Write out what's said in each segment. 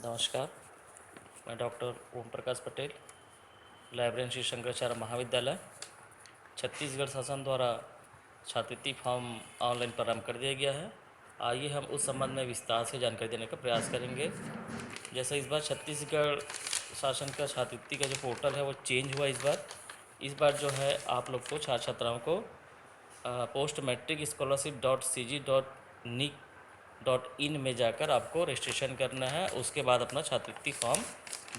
नमस्कार। मैं doctor Om Prakash Patel, librarian Shri Shankaracharya महाविद्यालय, छत्तीसगढ़ शासन द्वारा छात्रवृत्ति फॉर्म ऑनलाइन प्रारंभ कर दिया गया है। आइए हम उस संबंध में विस्तार से जानकारी देने का प्रयास करेंगे। जैसे इस बार छत्तीसगढ़ शासन का छात्रवृत्ति का जो पोर्टल है वो चेंज हुआ। इस बार जो है आप लोग को छात्र छात्राओं को पोस्ट मैट्रिक स्कॉलरशिप .cg.nic.in में जाकर आपको रजिस्ट्रेशन करना है। उसके बाद अपना छात्रवृत्ति फॉर्म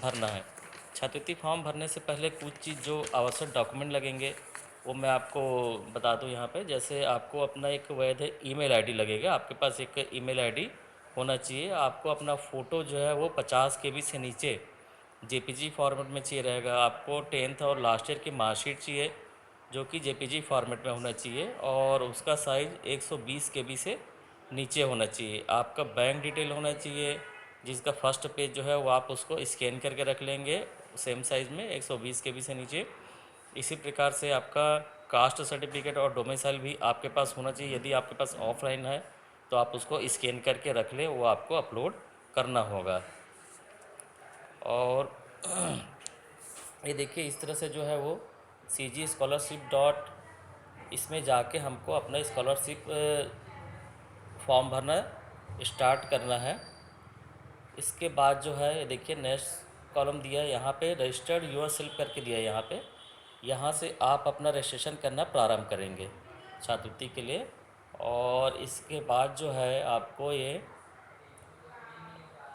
भरना है। छात्रवृत्ति फॉर्म भरने से पहले कुछ चीज़ जो आवश्यक डॉक्यूमेंट लगेंगे वो मैं आपको बता दूं यहाँ पे। जैसे आपको अपना एक वैध ईमेल आईडी लगेगा, आपके पास एक ईमेल आईडी होना चाहिए। आपको अपना फ़ोटो जो है वो 50 KB से नीचे जेपीजी फॉर्मेट में चाहिए रहेगा। आपको 10th और लास्ट ईयर की मार्कशीट चाहिए जो कि जेपीजी फॉर्मेट में होना चाहिए और उसका साइज़ 120 KB से नीचे होना चाहिए। आपका बैंक डिटेल होना चाहिए जिसका फर्स्ट पेज जो है वो आप उसको स्कैन करके रख लेंगे सेम साइज़ में 120 KB से नीचे। इसी प्रकार से आपका कास्ट सर्टिफिकेट और डोमिसाइल भी आपके पास होना चाहिए। यदि आपके पास ऑफलाइन है तो आप उसको स्कैन करके रख लें, वो आपको अपलोड करना होगा। और ये देखिए इस तरह से जो है वो CG स्कॉलरशिप डॉट इसमें जाके हमको अपना स्कॉलरशिप फॉर्म भरना स्टार्ट करना है। इसके बाद जो है ये देखिए नेक्स्ट कॉलम दिया है, यहाँ पे रजिस्टर्ड योर सेल्फ करके दिया है। यहाँ से आप अपना रजिस्ट्रेशन करना प्रारंभ करेंगे छात्रवृत्ति के लिए। और इसके बाद जो है आपको ये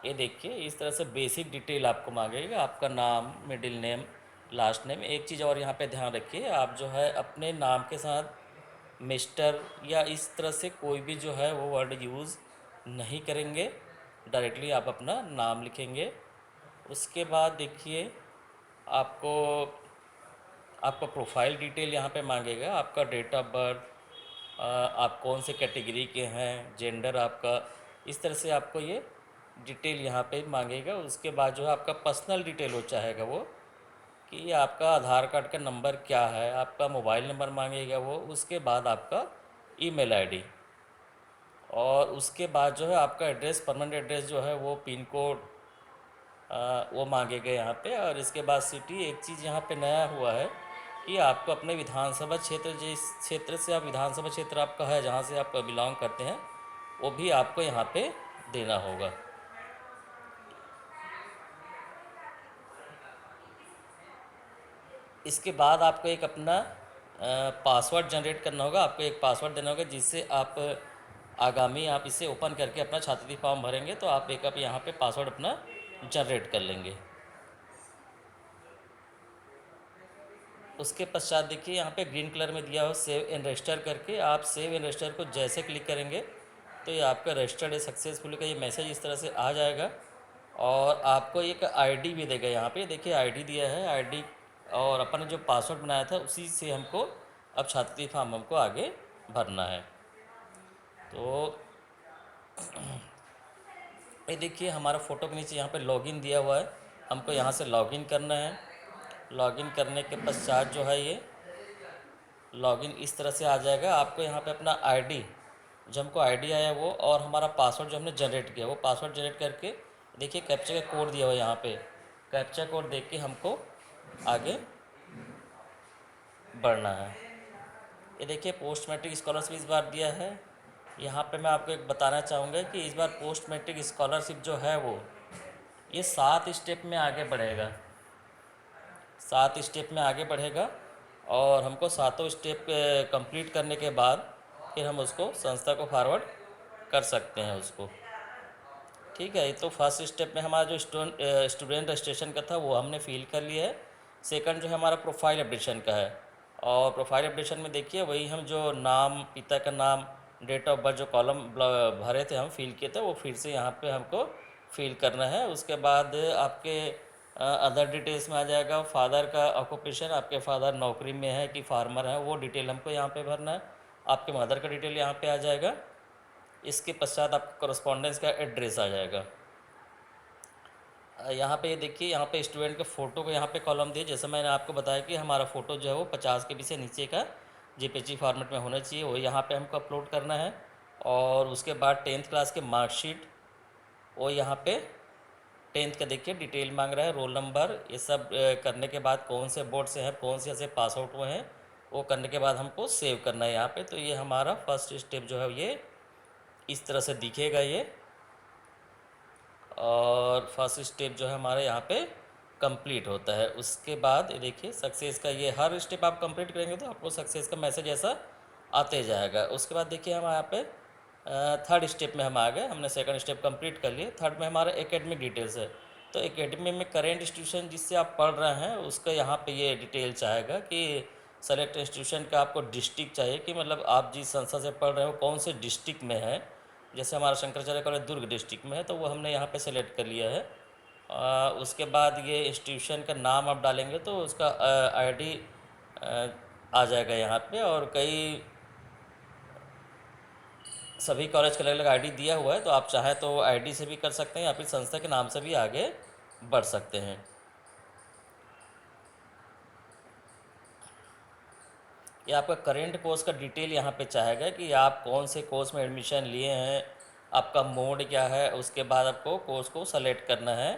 देखिए इस तरह से बेसिक डिटेल आपको मांगेगा, आपका नाम, मिडिल नेम, लास्ट नेम। एक चीज़ और यहाँ पे ध्यान रखिए, आप जो है अपने नाम के साथ मिस्टर या इस तरह से कोई भी जो है वो वर्ड यूज़ नहीं करेंगे, डायरेक्टली आप अपना नाम लिखेंगे। उसके बाद देखिए आपको आपका प्रोफाइल डिटेल यहाँ पे मांगेगा, आपका डेट ऑफ बर्थ, आप कौन से कैटेगरी के हैं, जेंडर आपका, इस तरह से आपको ये डिटेल यहाँ पे मांगेगा। उसके बाद जो है आपका पर्सनल डिटेल हो चाहेगा वो कि आपका आधार कार्ड का नंबर क्या है, आपका मोबाइल नंबर मांगेगा वो। उसके बाद आपका ईमेल आईडी और उसके बाद जो है आपका एड्रेस, परमानेंट एड्रेस जो है वो पिन कोड वो मांगेगा यहाँ पे। और इसके बाद सिटी, एक चीज़ यहाँ पे नया हुआ है कि आपको अपने विधानसभा क्षेत्र, जिस क्षेत्र से आप विधानसभा क्षेत्र आपका है, जहाँ से आप बिलोंग करते हैं, वो भी आपको यहाँ पे देना होगा। इसके बाद आपको एक अपना पासवर्ड जनरेट करना होगा, आपको एक पासवर्ड देना होगा जिससे आप आगामी आप इसे ओपन करके अपना छात्रवृत्ति फॉर्म भरेंगे तो आप एक यहाँ पे पासवर्ड अपना जनरेट कर लेंगे। उसके पश्चात देखिए यहाँ पे ग्रीन कलर में दिया हो सेव एंड रजिस्टर करके, आप सेव एंड रजिस्टर को जैसे क्लिक करेंगे तो ये आपका रजिस्टर्ड है सक्सेसफुली का ये मैसेज इस तरह से आ जाएगा। और आपको एक आईडी भी देगा, यहाँ पे देखिए आईडी दिया है, आईडी और अपन ने जो पासवर्ड बनाया था उसी से हमको अब छात्रवृत्ति फॉर्म हमको आगे भरना है। तो ये देखिए हमारा फ़ोटो के नीचे यहाँ पे लॉगिन दिया हुआ है, हमको यहाँ से लॉगिन करना है। लॉगिन करने के पश्चात जो है ये लॉगिन इस तरह से आ जाएगा। आपको यहाँ पे अपना आईडी, जो हमको आईडी आया वो, और हमारा पासवर्ड जो हमने जनरेट किया वो पासवर्ड जनरेट करके देखिए कैप्चा का कोड दिया हुआ है, यहाँ पे कैप्चा कोड देख के हमको आगे बढ़ना है। ये देखिए पोस्ट मैट्रिक स्कॉलरशिप इस बार दिया है। यहाँ पे मैं आपको एक बताना चाहूँगा कि इस बार पोस्ट मैट्रिक स्कॉलरशिप जो है वो ये 7 स्टेप में आगे बढ़ेगा, 7 स्टेप में आगे बढ़ेगा। और हमको सातों स्टेप कंप्लीट करने के बाद फिर हम उसको संस्था को फॉरवर्ड कर सकते हैं उसको। ठीक है, तो फर्स्ट स्टेप में हमारा जो स्टूडेंट रजिस्ट्रेशन का था वो हमने फिल कर लिया है। सेकंड जो है हमारा प्रोफाइल अपडेशन का है, और प्रोफाइल अपडेशन में देखिए वही हम जो नाम, पिता का नाम, डेट ऑफ बर्थ जो कॉलम भरे थे हम फिल किए थे वो फिर से यहाँ पे हमको फिल करना है। उसके बाद आपके अदर डिटेल्स में आ जाएगा फादर का ऑक्यूपेशन, आपके फादर नौकरी में है कि फार्मर है, वो डिटेल हमको यहाँ पे भरना है। आपके मदर का डिटेल यहाँ पे आ जाएगा। इसके पश्चात आपका कॉरस्पॉन्डेंस का एड्रेस आ जाएगा। यहाँ पे देखिए यहाँ पे स्टूडेंट के फ़ोटो को यहाँ पे कॉलम दिए, जैसे मैंने आपको बताया कि हमारा फ़ोटो जो है वो 50 KB से नीचे का जेपीजी फॉर्मेट में होना चाहिए, वो यहाँ पे हमको अपलोड करना है। और उसके बाद 10th क्लास के मार्कशीट वो यहाँ पे 10th का देखिए डिटेल मांग रहा है, रोल नंबर, ये सब करने के बाद कौन से बोर्ड से हैं, कौन से पास आउट हुए हैं, वो करने के बाद हमको सेव करना है यहाँ पे। तो ये हमारा फर्स्ट स्टेप जो है ये इस तरह से दिखेगा ये, और फर्स्ट स्टेप जो है हमारा यहाँ पे कंप्लीट होता है। उसके बाद ये देखिए सक्सेस का, ये हर स्टेप आप कंप्लीट करेंगे तो आपको सक्सेस का मैसेज ऐसा आते जाएगा। उसके बाद देखिए हम यहाँ पे थर्ड स्टेप में हम आ गए, हमने सेकंड स्टेप कंप्लीट कर लिए। थर्ड में हमारा एकेडमिक डिटेल्स है। तो एकेडमी में करेंट इंस्टीट्यूशन जिससे आप पढ़ रहे हैं उसका यहाँ पे ये डिटेल चाहेगा कि सेलेक्ट इंस्टीट्यूशन का आपको डिस्ट्रिक्ट चाहिए कि मतलब आप जिस संस्था से पढ़ रहे हो कौन से डिस्ट्रिक्ट में है। जैसे हमारा शंकराचार्य कॉलेज दुर्ग डिस्ट्रिक्ट में है तो वो हमने यहाँ पे सेलेक्ट कर लिया है। उसके बाद ये इंस्टीट्यूशन का नाम आप डालेंगे तो उसका आईडी आ जाएगा यहाँ पे, और कई सभी कॉलेज का अलग अलग आईडी दिया हुआ है, तो आप चाहें तो आईडी से भी कर सकते हैं या फिर संस्था के नाम से भी आगे बढ़ सकते हैं। ये आपका करेंट कोर्स का डिटेल यहाँ पे चाहेगा कि आप कौन से कोर्स में एडमिशन लिए हैं, आपका मोड क्या है। उसके बाद आपको कोर्स को सेलेक्ट करना है।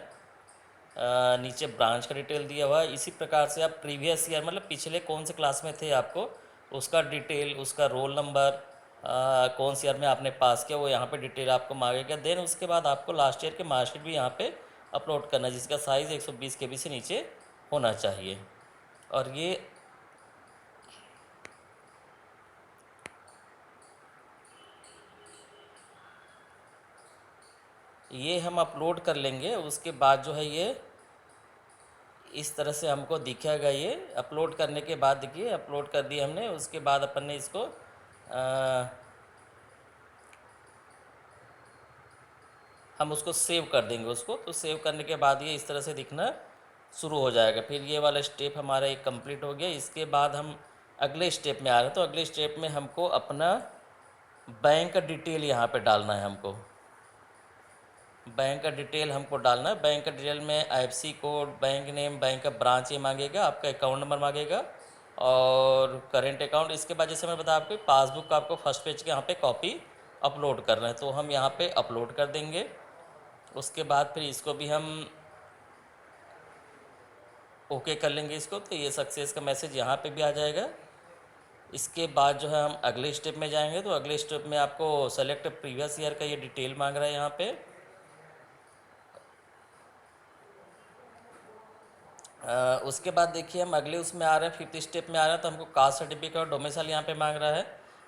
नीचे ब्रांच का डिटेल दिया हुआ है। इसी प्रकार से आप प्रीवियस ईयर मतलब पिछले कौन से क्लास में थे आपको उसका डिटेल, उसका रोल नंबर, कौन से ईयर में आपने पास किया वो यहाँ पे डिटेल आपको मांगेगा। देन उसके बाद आपको लास्ट ईयर के मार्कशीट भी यहाँ पे अपलोड करना है जिसका साइज़ 120 KB से नीचे होना चाहिए। और ये हम अपलोड कर लेंगे। उसके बाद जो है ये इस तरह से हमको दिखेगा। ये अपलोड करने के बाद देखिए अपलोड कर दिया हमने। उसके बाद अपन ने इसको हम उसको सेव कर देंगे उसको। तो सेव करने के बाद ये इस तरह से दिखना शुरू हो जाएगा। फिर ये वाला स्टेप हमारा एक कंप्लीट हो गया। इसके बाद हम अगले स्टेप में आ रहे हैं। तो अगले स्टेप में हमको अपना बैंक का डिटेल यहाँ पे डालना है। हमको बैंक का डिटेल हमको डालना है। बैंक का डिटेल में IFSC code, bank name, bank का ब्रांच ये मांगेगा, आपका अकाउंट नंबर मांगेगा और करेंट अकाउंट। इसके बाद जैसे मैं बताया आपको पासबुक का आपको फर्स्ट पेज के यहाँ पे कॉपी अपलोड करना है तो हम यहाँ पे अपलोड कर देंगे। उसके बाद फिर इसको भी हम ओके कर लेंगे इसको। तो ये सक्सेस का मैसेज यहाँ पे भी आ जाएगा। इसके बाद जो है हम अगले स्टेप में जाएंगे। तो अगले स्टेप में आपको सेलेक्ट प्रीवियस ईयर का ये डिटेल मांग रहा है यहाँ पे। उसके बाद देखिए हम अगले उसमें आ रहे हैं, फिफ्थ स्टेप में आ रहे हैं। तो हमको कास्ट सर्टिफिकेट और डोमिसाइल यहाँ पे मांग रहा है।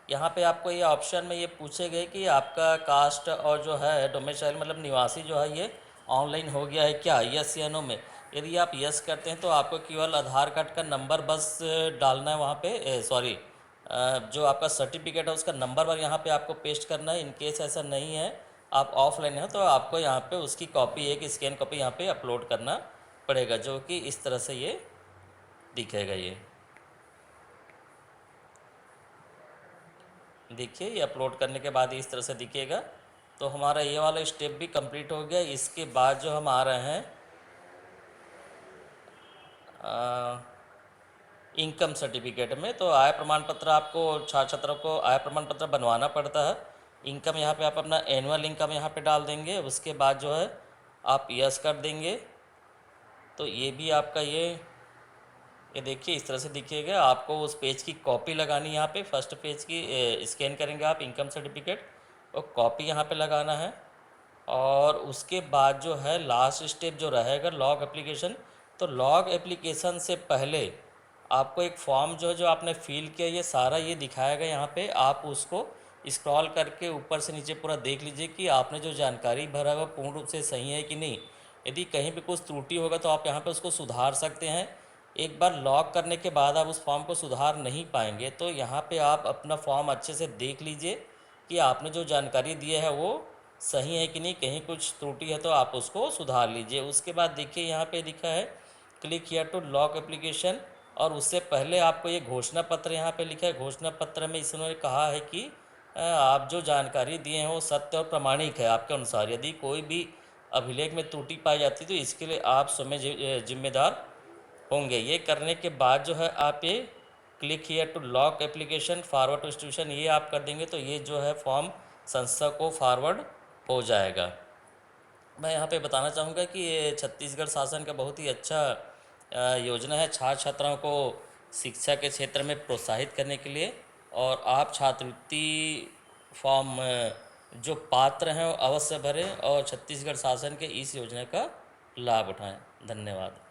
यहाँ पे आपको ये ऑप्शन में ये पूछे गए कि आपका कास्ट और जो है डोमिसाइल मतलब निवासी जो है ये ऑनलाइन हो गया है क्या, यस या नो में। यदि आप यस करते हैं तो आपको केवल आधार कार्ड का नंबर बस डालना है वहाँ पे, सॉरी जो आपका सर्टिफिकेट है उसका नंबर पर यहाँ पे आपको पेस्ट करना है। इन केस ऐसा नहीं है, आप ऑफलाइन है तो आपको यहाँ पे उसकी कॉपी, एक स्कैन कॉपी यहाँ पे अपलोड करना पड़ेगा, जो कि इस तरह से ये दिखेगा। ये देखिए ये अपलोड करने के बाद इस तरह से दिखेगा। तो हमारा ये वाला स्टेप भी कंप्लीट हो गया। इसके बाद जो हम आ रहे हैं इनकम सर्टिफिकेट में। तो आय प्रमाण पत्र आपको छात्र छात्रों को आय प्रमाण पत्र बनवाना पड़ता है। इनकम यहाँ पे आप अपना एनुअल इनकम यहाँ पे डाल देंगे। उसके बाद जो है आप यस कर देंगे। तो ये भी आपका ये देखिए इस तरह से दिखिएगा। आपको उस पेज की कॉपी लगानी है यहाँ पे, फर्स्ट पेज की स्कैन करेंगे आप इनकम सर्टिफिकेट और कॉपी यहाँ पे लगाना है। और उसके बाद जो है लास्ट स्टेप जो रहेगा लॉग एप्लीकेशन। तो लॉग एप्लीकेशन से पहले आपको एक फॉर्म जो है जो आपने फिल किया ये सारा ये दिखाएगा यहाँ पे। आप उसको स्क्रॉल करके ऊपर से नीचे पूरा देख लीजिए कि आपने जो जानकारी भरा है वो पूर्ण रूप से सही है कि नहीं। यदि कहीं भी कुछ त्रुटि होगा तो आप यहाँ पे उसको सुधार सकते हैं। एक बार लॉग करने के बाद आप उस फॉर्म को सुधार नहीं पाएंगे तो यहाँ पे आप अपना फॉर्म अच्छे से देख लीजिए कि आपने जो जानकारी दी है वो सही है कि नहीं। कहीं कुछ त्रुटि है तो आप उसको सुधार लीजिए। उसके बाद देखिए यहाँ पे लिखा है click here to log application. और उससे पहले आपको ये घोषणा पत्र यहाँ पे लिखा है। घोषणा पत्र में इसने कहा है कि आप जो जानकारी दिए हैं वो सत्य और प्रामाणिक है आपके अनुसार। यदि कोई भी अभिलेख में त्रुटि पाई जाती है तो इसके लिए आप स्वयं जिम्मेदार होंगे। ये करने के बाद जो है आप ये click here to lock application forward to institution ये आप कर देंगे तो ये जो है फॉर्म संस्था को फॉरवर्ड हो जाएगा। मैं यहाँ पे बताना चाहूँगा कि ये छत्तीसगढ़ शासन का बहुत ही अच्छा योजना है छात्र छात्राओं को शिक्षा के क्षेत्र में प्रोत्साहित करने के लिए। और आप छात्रवृत्ति फॉर्म जो पात्र हैं वो अवश्य भरें और छत्तीसगढ़ शासन के इस योजना का लाभ उठाएं। धन्यवाद।